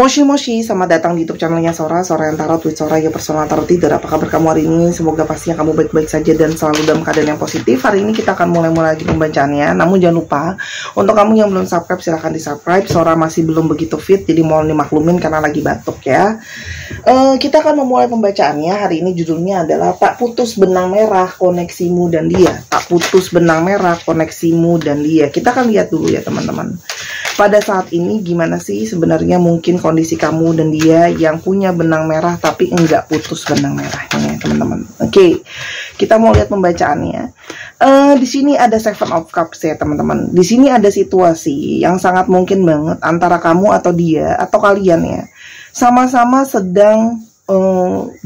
Moshi Moshi, selamat datang di YouTube channelnya Sora yang Tarot with Sora, ya personal tarot reader. Apa kabar kamu hari ini? Semoga pastinya kamu baik-baik saja dan selalu dalam keadaan yang positif. Hari ini kita akan mulai lagi pembacaannya. Namun jangan lupa, untuk kamu yang belum subscribe, silahkan di subscribe. Sora masih belum begitu fit, jadi mohon dimaklumin karena lagi batuk ya. Kita akan memulai pembacaannya. Hari ini judulnya adalah Tak Putus Benang Merah Koneksimu dan Dia. Tak putus benang merah koneksimu dan dia. Kita akan lihat dulu ya teman-teman. Pada saat ini gimana sih sebenarnya mungkin kondisi kamu dan dia yang punya benang merah tapi enggak putus benang merahnya teman-teman. Oke, kita mau lihat pembacaannya. Di sini ada Seven of Cups ya teman-teman. Di sini ada situasi yang sangat mungkin banget antara kamu atau dia atau kalian ya. Sama-sama sedang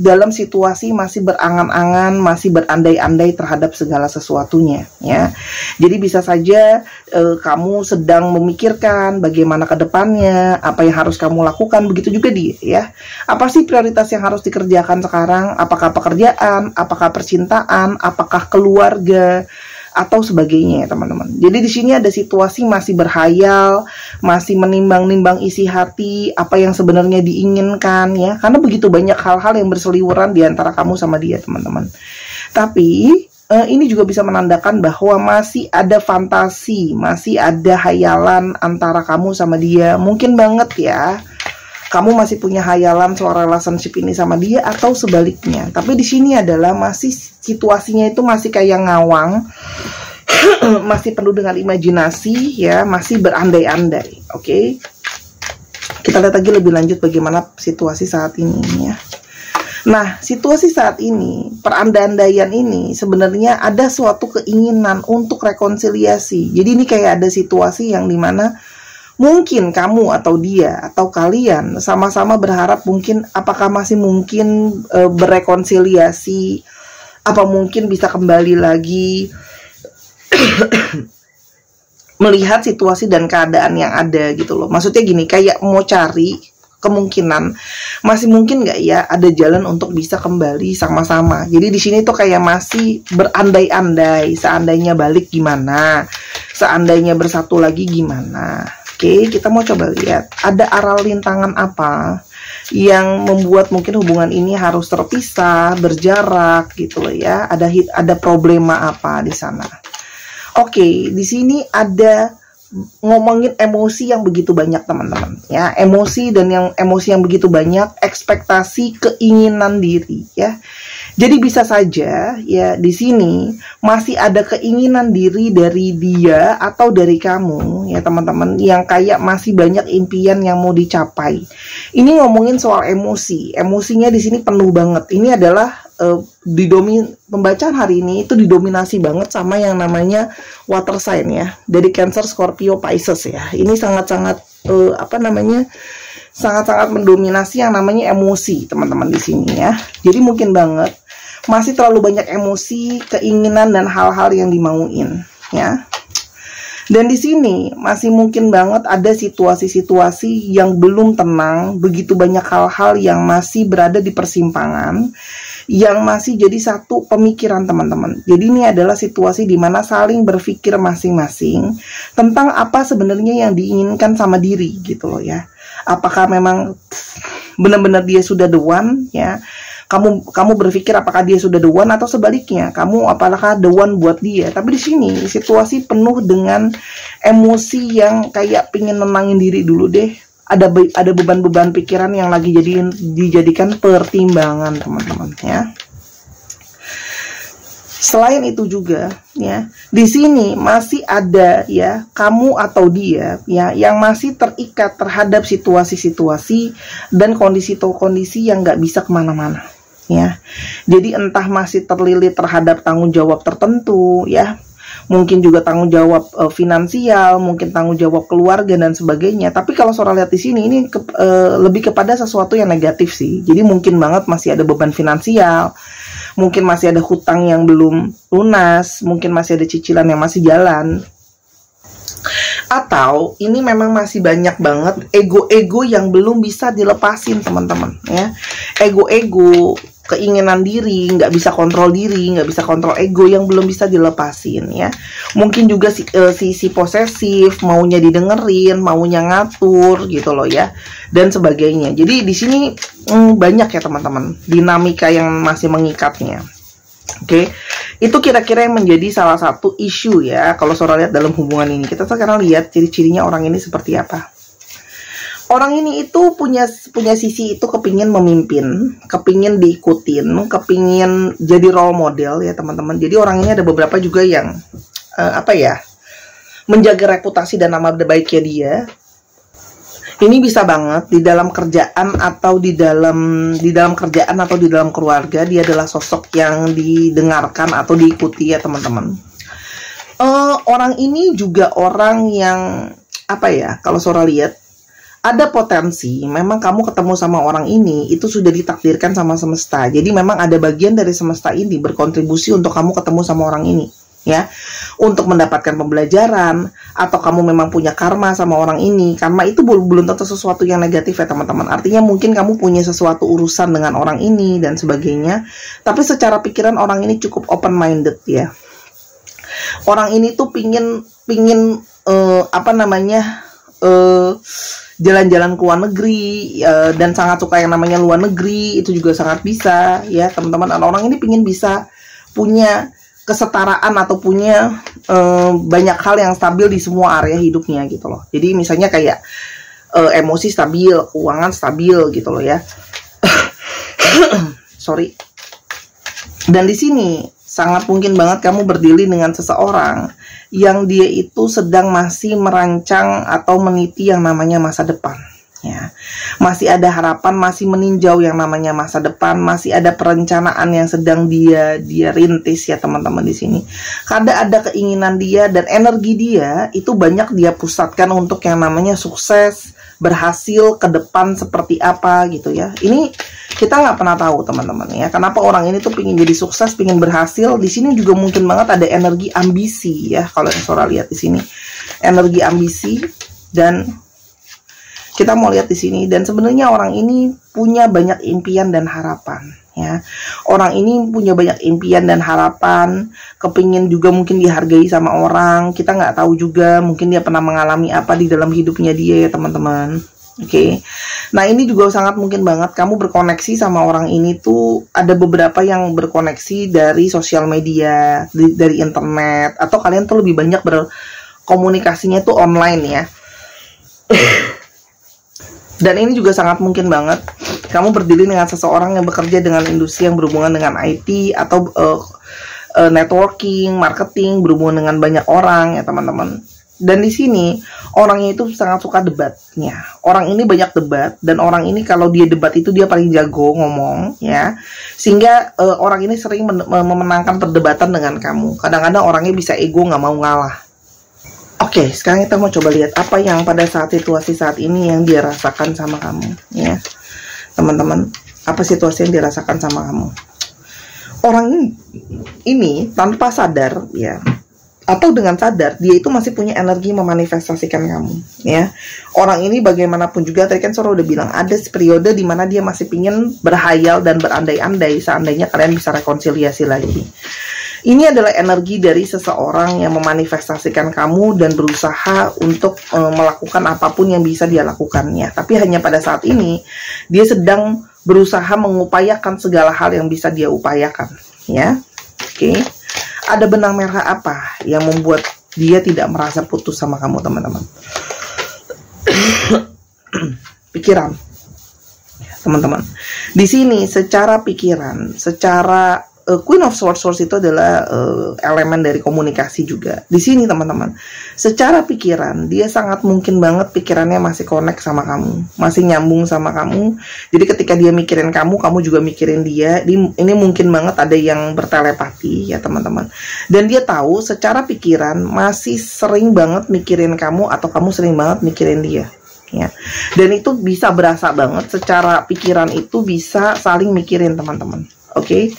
dalam situasi masih berangan-angan, masih berandai-andai terhadap segala sesuatunya ya. Jadi bisa saja kamu sedang memikirkan bagaimana ke depannya, apa yang harus kamu lakukan, begitu juga dia ya. Apa sih prioritas yang harus dikerjakan sekarang? Apakah pekerjaan, apakah percintaan, apakah keluarga atau sebagainya ya teman-teman. Jadi di sini ada situasi masih berhayal, masih menimbang-nimbang isi hati, apa yang sebenarnya diinginkan ya. Karena begitu banyak hal-hal yang berseliweran di antara kamu sama dia teman-teman. Tapi ini juga bisa menandakan bahwa masih ada fantasi, masih ada hayalan antara kamu sama dia. Mungkin banget ya, kamu masih punya hayalan soal relationship ini sama dia atau sebaliknya. Tapi di sini adalah masih situasinya itu masih kayak ngawang, masih penuh dengan imajinasi ya, masih berandai-andai. Oke. Kita lihat lagi lebih lanjut bagaimana situasi saat ini ya. Nah, situasi saat ini, perandai-andaian ini sebenarnya ada suatu keinginan untuk rekonsiliasi. Jadi ini kayak ada situasi yang dimana mungkin kamu atau dia atau kalian sama-sama berharap mungkin apakah masih mungkin berrekonsiliasi, apa mungkin bisa kembali lagi melihat situasi dan keadaan yang ada gitu loh. Maksudnya gini, kayak mau cari kemungkinan masih mungkin nggak ya ada jalan untuk bisa kembali sama-sama. Jadi di sini tuh kayak masih berandai-andai, seandainya balik gimana, seandainya bersatu lagi gimana. Oke, kita mau coba lihat ada arah rintangan apa yang membuat mungkin hubungan ini harus terpisah, berjarak gitu loh ya. Ada problema apa di sana. Oke, di sini ada ngomongin emosi yang begitu banyak teman-teman ya. Emosi yang begitu banyak, ekspektasi, keinginan diri ya. Jadi bisa saja ya di sini masih ada keinginan diri dari dia atau dari kamu ya teman-teman, yang kayak masih banyak impian yang mau dicapai. Ini ngomongin soal emosi. Emosinya di sini penuh banget. Ini adalah pembacaan hari ini itu didominasi banget sama yang namanya water sign ya, dari Cancer, Scorpio, Pisces ya. Ini sangat-sangat sangat-sangat mendominasi yang namanya emosi teman-teman di sini ya. Jadi mungkin banget masih terlalu banyak emosi, keinginan dan hal-hal yang dimauin ya. Dan di sini masih mungkin banget ada situasi-situasi yang belum tenang, begitu banyak hal-hal yang masih berada di persimpangan, yang masih jadi satu pemikiran teman-teman. Jadi ini adalah situasi di mana saling berpikir masing-masing tentang apa sebenarnya yang diinginkan sama diri gitu loh ya. Apakah memang benar-benar dia sudah the one ya? Kamu berpikir apakah dia sudah the one atau sebaliknya, kamu apakah the one buat dia. Tapi di sini situasi penuh dengan emosi yang kayak pingin menangin diri dulu deh. Ada beban-beban pikiran yang lagi dijadikan pertimbangan teman-teman ya. Selain itu juga ya, di sini masih ada ya kamu atau dia ya yang masih terikat terhadap situasi-situasi dan kondisi yang nggak bisa kemana-mana ya. Jadi entah masih terlilit terhadap tanggung jawab tertentu ya, mungkin juga tanggung jawab finansial, mungkin tanggung jawab keluarga dan sebagainya. Tapi kalau Sora lihat di sini ini lebih kepada sesuatu yang negatif sih. Jadi mungkin banget masih ada beban finansial, mungkin masih ada hutang yang belum lunas, mungkin masih ada cicilan yang masih jalan. Atau ini memang masih banyak banget ego-ego yang belum bisa dilepasin teman-teman ya. Ego-ego, keinginan diri, nggak bisa kontrol diri, nggak bisa kontrol ego yang belum bisa dilepasin ya. Mungkin juga si posesif, maunya didengerin, maunya ngatur gitu loh ya, dan sebagainya. Jadi di sini banyak ya teman-teman dinamika yang masih mengikatnya. Oke, itu kira-kira yang menjadi salah satu isu ya kalau Sora lihat dalam hubungan ini. Kita sekarang lihat ciri-cirinya orang ini seperti apa. Orang ini itu punya sisi itu kepingin memimpin, kepingin diikutin, kepingin jadi role model ya teman-teman. Jadi orang ini ada beberapa juga yang menjaga reputasi dan nama baiknya dia. Ini bisa banget di dalam kerjaan atau di dalam kerjaan atau di dalam keluarga, dia adalah sosok yang didengarkan atau diikuti ya teman-teman. Orang ini juga orang yang kalau Sora lihat ada potensi, memang kamu ketemu sama orang ini, itu sudah ditakdirkan sama semesta. Jadi memang ada bagian dari semesta ini berkontribusi untuk kamu ketemu sama orang ini, ya. Untuk mendapatkan pembelajaran, atau kamu memang punya karma sama orang ini. Karma itu belum tentu sesuatu yang negatif ya teman-teman. Artinya mungkin kamu punya sesuatu urusan dengan orang ini, dan sebagainya. Tapi secara pikiran orang ini cukup open-minded ya. Orang ini tuh pingin jalan-jalan ke luar negeri dan sangat suka yang namanya luar negeri, itu juga sangat bisa ya teman-teman. Orang ini pingin bisa punya kesetaraan atau punya banyak hal yang stabil di semua area hidupnya gitu loh. Jadi misalnya kayak emosi stabil, keuangan stabil gitu loh ya. Sorry. Dan di sini sangat mungkin banget kamu berdiri dengan seseorang yang dia itu sedang masih merancang atau meniti yang namanya masa depan ya. Masih ada harapan, masih meninjau yang namanya masa depan, masih ada perencanaan yang sedang dia rintis ya teman-teman di sini. Karena ada keinginan dia dan energi dia itu banyak dia pusatkan untuk yang namanya sukses, berhasil ke depan seperti apa gitu ya. Ini kita nggak pernah tahu teman-teman ya, kenapa orang ini tuh pingin jadi sukses, pingin berhasil. Di sini juga mungkin banget ada energi ambisi ya, kalau yang Sora lihat di sini energi ambisi. Dan kita mau lihat di sini, dan sebenarnya orang ini punya banyak impian dan harapan ya. Orang ini punya banyak impian dan harapan, kepingin juga mungkin dihargai sama orang. Kita nggak tahu juga, mungkin dia pernah mengalami apa di dalam hidupnya dia ya teman-teman. Oke. Nah ini juga sangat mungkin banget kamu berkoneksi sama orang ini tuh, ada beberapa yang berkoneksi dari sosial media, dari internet, atau kalian tuh lebih banyak berkomunikasinya tuh online ya. Dan ini juga sangat mungkin banget kamu berdiri dengan seseorang yang bekerja dengan industri yang berhubungan dengan IT atau networking, marketing, berhubungan dengan banyak orang ya teman-teman. Dan di sini orangnya itu sangat suka debatnya. Orang ini banyak debat, dan orang ini kalau dia debat itu dia paling jago ngomong ya. Sehingga orang ini sering memenangkan perdebatan dengan kamu. Kadang-kadang orangnya bisa ego, nggak mau ngalah. Oke, sekarang kita mau coba lihat apa yang pada situasi saat ini yang dia rasakan sama kamu ya. Teman-teman, apa situasi yang dirasakan sama kamu? Orang ini tanpa sadar ya, atau dengan sadar, dia itu masih punya energi memanifestasikan kamu ya. Orang ini bagaimanapun juga, tadi kan Sora udah bilang ada periode di mana dia masih pingin berhayal dan berandai-andai seandainya kalian bisa rekonsiliasi lagi. Ini adalah energi dari seseorang yang memanifestasikan kamu dan berusaha untuk melakukan apapun yang bisa dia lakukannya. Tapi hanya pada saat ini dia sedang berusaha mengupayakan segala hal yang bisa dia upayakan ya. Oke. Ada benang merah apa yang membuat dia tidak merasa putus sama kamu teman-teman? Pikiran, teman-teman. Di sini secara pikiran, secara Queen of Swords itu adalah elemen dari komunikasi juga. Di sini teman-teman, secara pikiran dia sangat mungkin banget pikirannya masih connect sama kamu, masih nyambung sama kamu. Jadi ketika dia mikirin kamu, kamu juga mikirin dia. Ini mungkin banget ada yang bertelepati ya teman-teman. Dan dia tahu secara pikiran masih sering banget mikirin kamu, atau kamu sering banget mikirin dia. Ya. Dan itu bisa berasa banget, secara pikiran itu bisa saling mikirin teman-teman. Oke.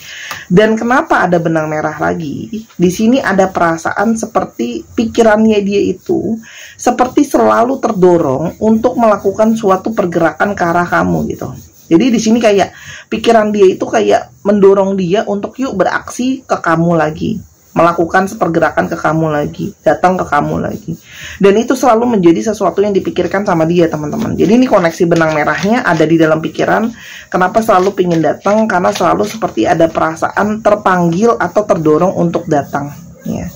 Dan kenapa ada benang merah lagi? Di sini ada perasaan seperti pikirannya dia itu seperti selalu terdorong untuk melakukan suatu pergerakan ke arah kamu gitu. Jadi di sini kayak pikiran dia itu kayak mendorong dia untuk yuk beraksi ke kamu lagi, melakukan pergerakan ke kamu lagi, datang ke kamu lagi. Dan itu selalu menjadi sesuatu yang dipikirkan sama dia, teman-teman. Jadi ini koneksi benang merahnya ada di dalam pikiran. Kenapa selalu pingin datang? Karena selalu seperti ada perasaan terpanggil atau terdorong untuk datang, ya.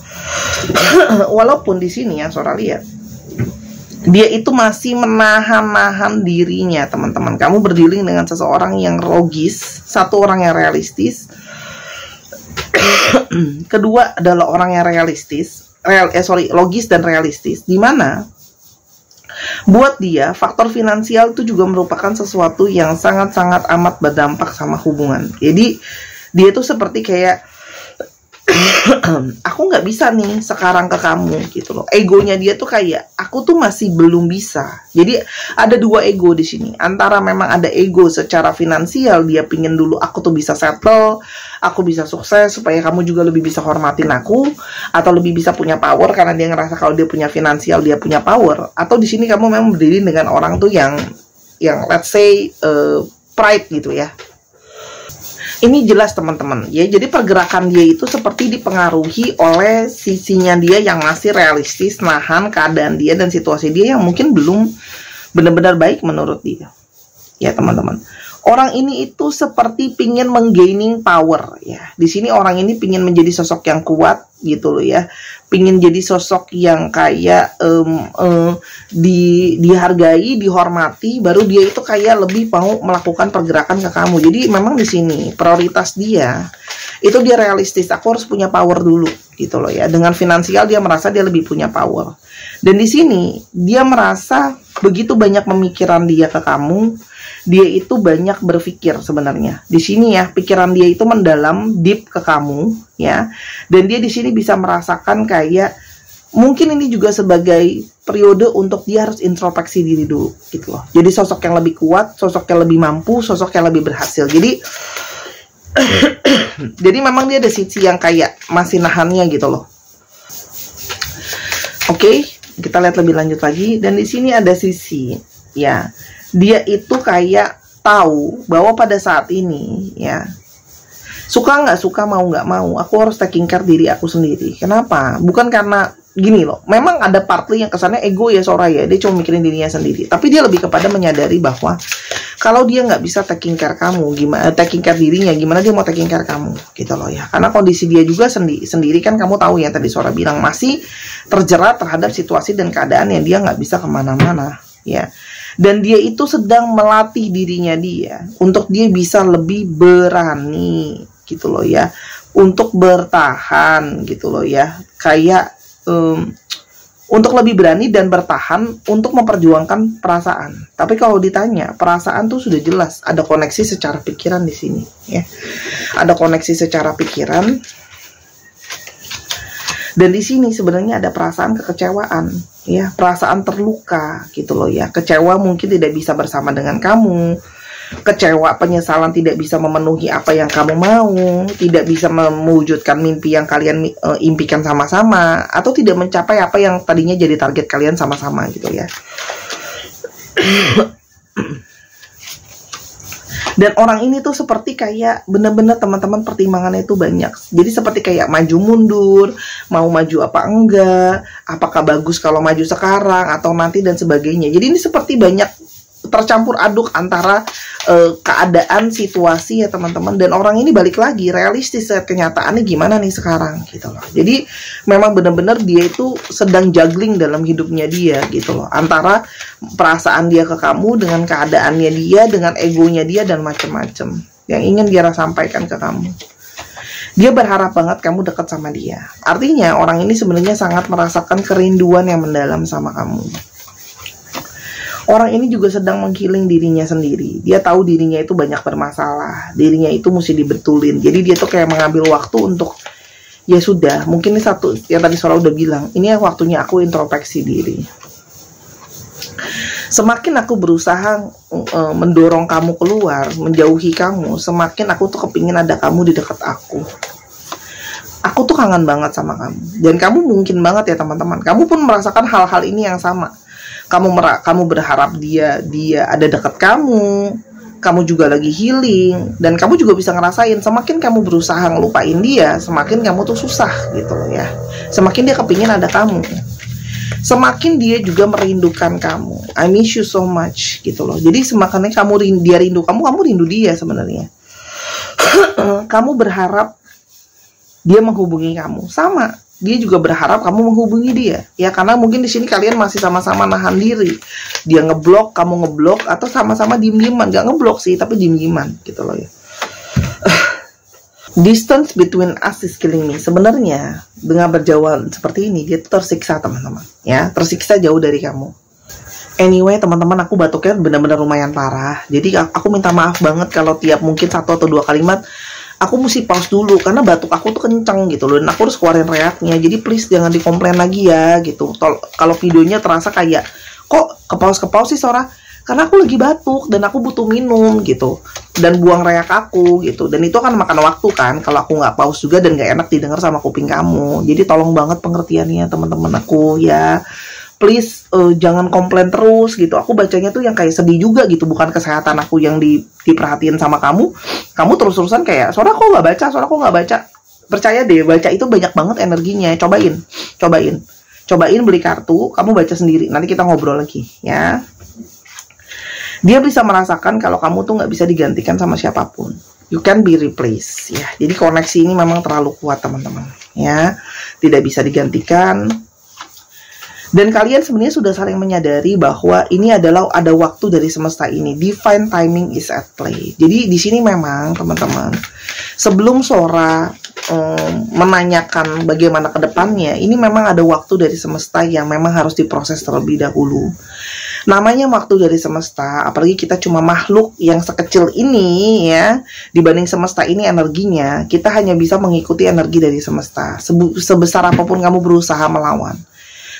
Walaupun di sini ya Sora lihat, dia itu masih menahan-nahan dirinya, teman-teman. Kamu berdealing dengan seseorang yang logis, satu orang yang realistis. Kedua adalah orang yang realistis, logis dan realistis. Dimana buat dia faktor finansial itu juga merupakan sesuatu yang sangat-sangat amat berdampak sama hubungan. Jadi dia tuh seperti kayak aku nggak bisa nih sekarang ke kamu gitu loh. Egonya dia tuh kayak aku tuh masih belum bisa. Jadi ada dua ego di sini. Antara memang ada ego secara finansial, dia pingin dulu aku tuh bisa settle, aku bisa sukses supaya kamu juga lebih bisa hormatin aku, atau lebih bisa punya power karena dia ngerasa kalau dia punya finansial dia punya power. Atau di sini kamu memang berdiri dengan orang tuh yang let's say pride gitu ya. Ini jelas teman-teman ya, jadi pergerakan dia itu seperti dipengaruhi oleh sisinya dia yang masih realistis, nahan keadaan dia dan situasi dia yang mungkin belum benar-benar baik menurut dia. Ya teman-teman, orang ini itu seperti pingin menggaining power ya. Di sini orang ini pingin menjadi sosok yang kuat gitu loh ya, pingin jadi sosok yang kayak dihargai, dihormati, baru dia itu kayak lebih mau melakukan pergerakan ke kamu. Jadi memang di sini prioritas dia itu dia realistis, aku harus punya power dulu gitu loh ya. Dengan finansial dia merasa dia lebih punya power. Dan di sini dia merasa begitu banyak pemikiran dia ke kamu, dia itu banyak berpikir sebenarnya. Di sini ya, pikiran dia itu mendalam, deep ke kamu ya. Dan dia di sini bisa merasakan kayak mungkin ini juga sebagai periode untuk dia harus introspeksi diri dulu gitu loh. Jadi sosok yang lebih kuat, sosok yang lebih mampu, sosok yang lebih berhasil. Jadi jadi memang dia ada sisi yang kayak masih nahannya gitu loh. Oke, kita lihat lebih lanjut lagi. Dan di sini ada sisi ya, dia itu kayak tahu bahwa pada saat ini ya, suka nggak suka, mau nggak mau, aku harus taking care diri aku sendiri. Kenapa? Bukan karena gini loh, memang ada partly yang kesannya ego ya Sora ya, dia cuma mikirin dirinya sendiri. Tapi dia lebih kepada menyadari bahwa kalau dia nggak bisa taking care kamu, gimana taking care dirinya, gimana dia mau taking care kamu gitu loh ya. Karena kondisi dia juga sendiri kan, kamu tahu ya tadi Sora bilang masih terjerat terhadap situasi dan keadaan yang dia nggak bisa kemana-mana ya. Dan dia itu sedang melatih dirinya dia untuk dia bisa lebih berani gitu loh ya, untuk bertahan gitu loh ya, kayak untuk lebih berani dan bertahan untuk memperjuangkan perasaan. Tapi kalau ditanya, perasaan tuh sudah jelas ada koneksi secara pikiran di sini ya. Ada koneksi secara pikiran. Dan di sini sebenarnya ada perasaan kekecewaan ya, perasaan terluka gitu loh ya. Kecewa mungkin tidak bisa bersama dengan kamu. Kecewa, penyesalan tidak bisa memenuhi apa yang kamu mau, tidak bisa mewujudkan mimpi yang kalian impikan sama-sama, atau tidak mencapai apa yang tadinya jadi target kalian sama-sama gitu ya. Dan orang ini tuh seperti kayak bener-bener teman-teman pertimbangannya itu banyak. Jadi seperti kayak maju mundur, mau maju apa enggak, apakah bagus kalau maju sekarang atau nanti dan sebagainya. Jadi ini seperti banyak tercampur aduk antara keadaan, situasi ya teman-teman. Dan orang ini balik lagi realistis, kenyataannya gimana nih sekarang gitu loh. Jadi memang benar-benar dia itu sedang juggling dalam hidupnya dia gitu loh, antara perasaan dia ke kamu dengan keadaannya dia, dengan egonya dia dan macem-macem yang ingin dia sampaikan ke kamu. Dia berharap banget kamu dekat sama dia. Artinya orang ini sebenarnya sangat merasakan kerinduan yang mendalam sama kamu. Orang ini juga sedang menghealing dirinya sendiri. Dia tahu dirinya itu banyak bermasalah, dirinya itu mesti dibetulin. Jadi dia tuh kayak mengambil waktu untuk, ya sudah, mungkin ini satu yang tadi Sora udah bilang, ini waktunya aku introspeksi diri. Semakin aku berusaha mendorong kamu keluar, menjauhi kamu, semakin aku tuh kepingin ada kamu di dekat aku. Aku tuh kangen banget sama kamu. Dan kamu mungkin banget ya teman-teman, kamu pun merasakan hal-hal ini yang sama. Kamu berharap dia ada dekat kamu kamu juga lagi healing, dan kamu juga bisa ngerasain semakin kamu berusaha ngelupain dia, semakin kamu tuh susah gitu loh ya. Semakin dia kepingin ada kamu, semakin dia juga merindukan kamu. I miss you so much gitu loh. Jadi semakin dia rindu kamu rindu dia sebenarnya. Kamu berharap dia menghubungi kamu, sama dia juga berharap kamu menghubungi dia ya, karena mungkin di sini kalian masih sama-sama nahan diri. Dia ngeblok, kamu ngeblok, atau sama-sama diem-dieman, gak ngeblok sih tapi diem-dieman gitu loh ya. Distance between us is killing me. Sebenarnya dengan berjauhan seperti ini dia tersiksa teman-teman ya, tersiksa jauh dari kamu. Anyway teman-teman, aku batuknya benar-benar lumayan parah, jadi aku minta maaf banget kalau tiap mungkin 1 atau 2 kalimat aku mesti pause dulu karena batuk aku tuh kenceng gitu loh, dan aku harus keluarin reaknya. Jadi please jangan dikomplain lagi ya gitu. Kalau videonya terasa kayak kok ke-pause sih Sora, karena aku lagi batuk dan aku butuh minum gitu, dan buang reak aku gitu, dan itu akan makan waktu kan kalau aku nggak pause juga, dan nggak enak didengar sama kuping kamu. Jadi tolong banget pengertiannya teman-teman aku ya. Please jangan komplain terus gitu. Aku bacanya tuh yang kayak sedih juga gitu, bukan kesehatan aku yang diperhatiin sama kamu. Kamu terus-terusan kayak Sora kok nggak baca, Sora kok nggak baca. Percaya deh, baca itu banyak banget energinya. Cobain beli kartu, kamu baca sendiri. Nanti kita ngobrol lagi ya. Dia bisa merasakan kalau kamu tuh nggak bisa digantikan sama siapapun. You can be replaced ya. Jadi koneksi ini memang terlalu kuat teman-teman ya. Tidak bisa digantikan. Dan kalian sebenarnya sudah saling menyadari bahwa ini adalah ada waktu dari semesta ini. Divine timing is at play. Jadi di sini memang teman-teman, sebelum Sora menanyakan bagaimana ke depannya, ini memang ada waktu dari semesta yang memang harus diproses terlebih dahulu. Namanya waktu dari semesta, apalagi kita cuma makhluk yang sekecil ini ya, dibanding semesta ini energinya, kita hanya bisa mengikuti energi dari semesta. Sebesar apapun kamu berusaha melawan,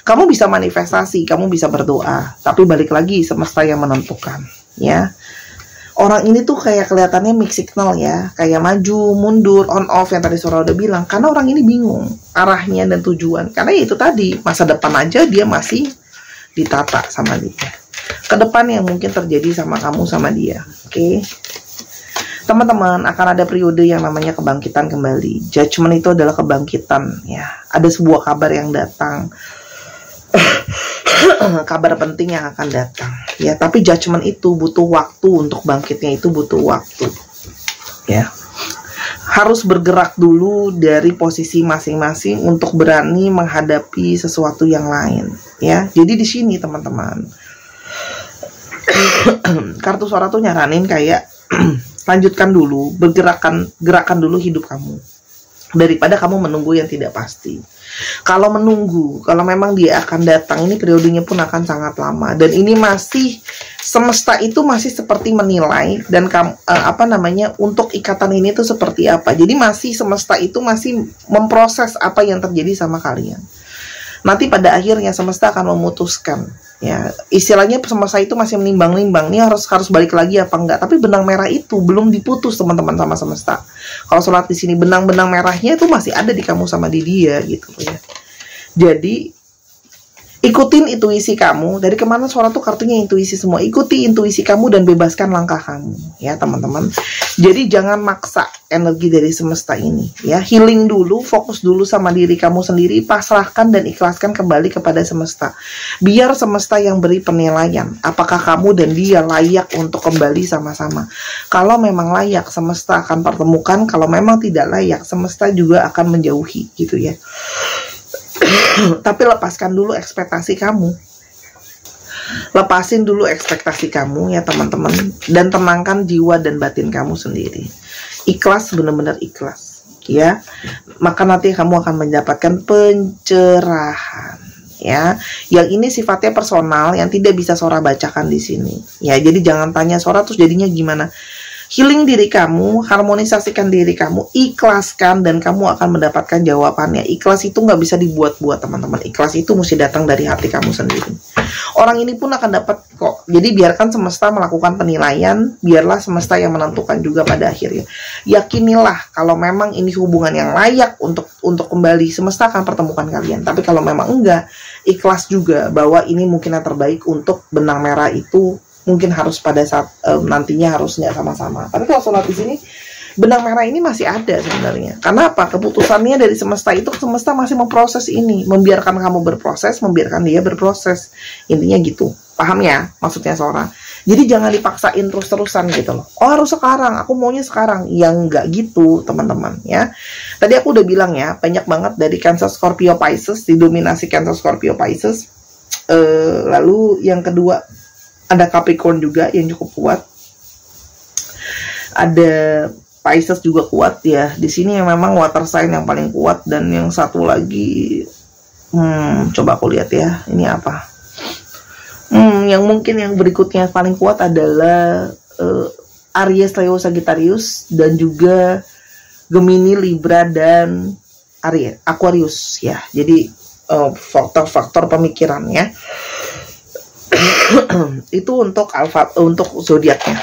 kamu bisa manifestasi, kamu bisa berdoa, tapi balik lagi semesta yang menentukan ya. Orang ini tuh kayak kelihatannya mix signal ya, kayak maju, mundur, on off yang tadi Sora udah bilang, karena orang ini bingung arahnya dan tujuan. Karena ya itu tadi, masa depan aja dia masih ditata sama dia. Ke depan yang mungkin terjadi sama kamu sama dia. Oke. Teman-teman, akan ada periode yang namanya kebangkitan kembali. Judgment itu adalah kebangkitan ya. Ada sebuah kabar yang datang. Kabar penting yang akan datang ya, tapi judgment itu butuh waktu, untuk bangkitnya itu butuh waktu ya. Harus bergerak dulu dari posisi masing-masing untuk berani menghadapi sesuatu yang lain ya. Jadi di sini teman-teman, kartu Sora tuh nyaranin kayak lanjutkan dulu, gerakan dulu hidup kamu daripada kamu menunggu yang tidak pasti. Kalau menunggu, kalau memang dia akan datang, ini periodenya pun akan sangat lama. Dan ini masih, semesta itu masih seperti menilai, dan untuk ikatan ini tuh seperti apa. Jadi masih, semesta itu masih memproses apa yang terjadi sama kalian. Nanti pada akhirnya semesta akan memutuskan ya. Istilahnya semesta itu masih menimbang-nimbang, ini harus balik lagi apa enggak. Tapi benang merah itu belum diputus teman-teman sama semesta. Kalau sholat di sini, benang-benang merahnya itu masih ada di kamu sama di dia gitu ya. Jadi ikutin intuisi kamu. Dari kemana Sora tuh kartunya intuisi semua. Ikuti intuisi kamu dan bebaskan langkah kamu ya teman-teman. Jadi jangan maksa energi dari semesta ini ya. Healing dulu, fokus dulu sama diri kamu sendiri, pasrahkan dan ikhlaskan kembali kepada semesta. Biar semesta yang beri penilaian apakah kamu dan dia layak untuk kembali sama-sama. Kalau memang layak, semesta akan pertemukan. Kalau memang tidak layak, semesta juga akan menjauhi gitu ya. Tapi lepaskan dulu ekspektasi kamu. Lepasin dulu ekspektasi kamu ya teman-teman, dan tenangkan jiwa dan batin kamu sendiri. Ikhlas, benar-benar ikhlas ya. Maka nanti kamu akan mendapatkan pencerahan ya. Yang ini sifatnya personal, yang tidak bisa Sora bacakan di sini ya. Jadi jangan tanya Sora terus jadinya gimana. Healing diri kamu, harmonisasikan diri kamu, ikhlaskan, dan kamu akan mendapatkan jawabannya. Ikhlas itu nggak bisa dibuat-buat teman-teman. Ikhlas itu mesti datang dari hati kamu sendiri. Orang ini pun akan dapat kok. Jadi biarkan semesta melakukan penilaian, biarlah semesta yang menentukan juga pada akhirnya. Yakinilah kalau memang ini hubungan yang layak untuk kembali, semesta akan pertemukan kalian. Tapi kalau memang enggak, ikhlas juga bahwa ini mungkin yang terbaik untuk benang merah itu mungkin harus pada saat nantinya harus nggak sama-sama. Tapi kalau sholat di sini, benang merah ini masih ada sebenarnya. Karena apa? Keputusannya dari semesta itu, semesta masih memproses ini, membiarkan kamu berproses, membiarkan dia berproses. Intinya gitu. Paham ya maksudnya seorang? Jadi jangan dipaksain terus-terusan gitu loh. Oh harus sekarang, aku maunya sekarang. Yang nggak gitu teman-teman ya. Tadi aku udah bilang ya, banyak banget dari Cancer, Scorpio, Pisces, didominasi Cancer, Scorpio, Pisces. Lalu yang kedua ada Capricorn juga yang cukup kuat. Ada Pisces juga kuat ya. Di sini yang memang water sign yang paling kuat, dan yang satu lagi coba aku lihat ya. Ini apa? Yang mungkin yang berikutnya paling kuat adalah Aries, Leo, Sagittarius, dan juga Gemini, Libra, dan Aquarius ya. Jadi faktor-faktor pemikirannya itu untuk zodiaknya.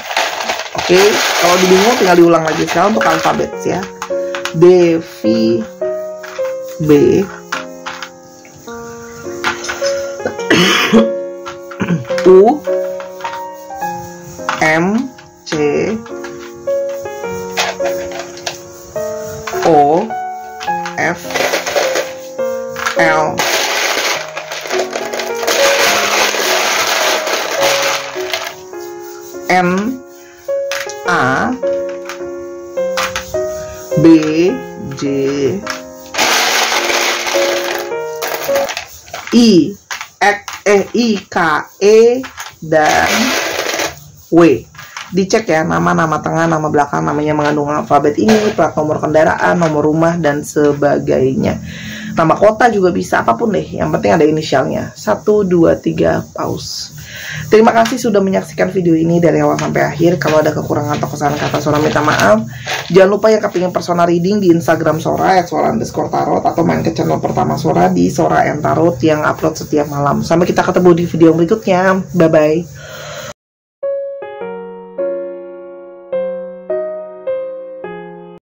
Oke, kalau dibingung tinggal diulang lagi. Sekarang untuk alfabet ya. D, V, B, U, M, C, O, F, L, N, A, B, J, I, K, E, dan W. Dicek ya, nama tengah, nama belakang, namanya mengandung alfabet ini, plat nomor kendaraan, nomor rumah, dan sebagainya. Nama kota juga bisa, apapun deh, yang penting ada inisialnya. 1, 2, 3, pause. Terima kasih sudah menyaksikan video ini dari awal sampai akhir. Kalau ada kekurangan atau kesalahan kata Sora minta maaf. Jangan lupa yang kepingin personal reading di Instagram Sora @sora_tarot, atau main ke channel pertama Sora di Sora and Tarot yang upload setiap malam. Sampai kita ketemu di video berikutnya. Bye bye.